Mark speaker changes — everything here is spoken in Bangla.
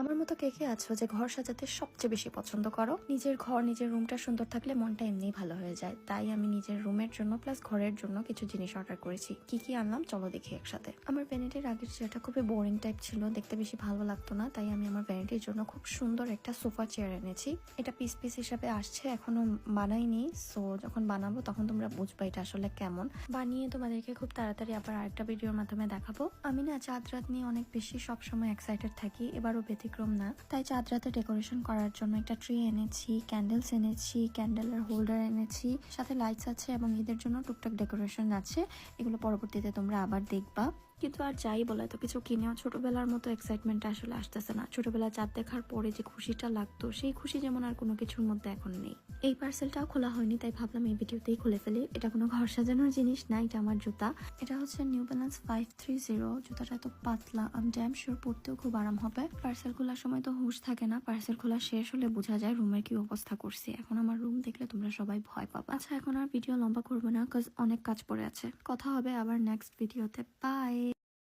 Speaker 1: আমার মতো কে কে আছো যে ঘর সাজাতে সবচেয়ে বেশি পছন্দ করো? নিজের ঘর, নিজের রুমটা সুন্দর থাকলে মনটা এমনিই ভালো হয়ে যায়। তাই আমি নিজের রুমের জন্য প্লাস ঘরের জন্য কিছু জিনিস অর্ডার করেছি। কি কি আনলাম চলো দেখি একসাথে। আমার ভ্যানিটির আগের চেয়ারটা খুবই বোরিং টাইপ ছিল, দেখতে বেশি ভালো লাগতো না। তাই আমি আমার ভ্যানিটির জন্য খুব সুন্দর একটা সোফা চেয়ার এনেছি। এটা পিস পিস হিসাবে আসছে, এখনো বানাইনি। সো যখন বানাবো তখন তোমরা বুঝবা এটা আসলে কেমন। বানিয়ে তোমাদেরকে খুব তাড়াতাড়ি আবার আরেকটা ভিডিওর মাধ্যমে দেখাবো। আমি না চাঁদ রাত নিয়ে অনেক বেশি সবসময় এক্সাইটেড থাকি, এবারও ব্যতিক্রম না। তাই চাঁদ রাতে ডেকোরেশন করার জন্য একটা ট্রি এনেছি, ক্যান্ডেলস এনেছি, ক্যান্ডেলের হোল্ডার এনেছি, সাথে লাইটস আছে এবং ঈদের জন্য টুকটাক ডেকোরেশন আছে। এগুলো পরবর্তীতে তোমরা আবার দেখবা। কিন্তু আর যাই বলে তো কিছু কিনেও ছোটবেলার মতো এক্সাইটমেন্ট আসলে আসতেছে না। ছোটবেলা চাঁদ দেখার পরে যে খুশিটা লাগতো, সেই খুশি যেমন আর কোনো কিছুর মধ্যে এখন নেই। এই পার্সেলটাও খোলা হয়নি, তাই ভাবলাম এই ভিডিওতেই খুলে ফেলি। এটা কোনো ঘর সাজানোর জিনিস না, এটা আমার জুতা। এটা হচ্ছে নিউ ব্যালেন্স 530। জুতাটা তো পাতলা, আমি ড্যাম শিওর পরতেও খুব আরাম হবে। পার্সেল খোলার সময় তো হুঁশ থাকে না, পার্সেল খোলা শেষ হলে বোঝা যায় রুমের কি অবস্থা করছি। এখন আমার রুম দেখলে তোমরা সবাই ভয় পাবা। আচ্ছা, এখন আর ভিডিও লম্বা করবো না, অনেক কাজ পড়ে আছে। কথা হবে আবার নেক্সট ভিডিওতে। বাই।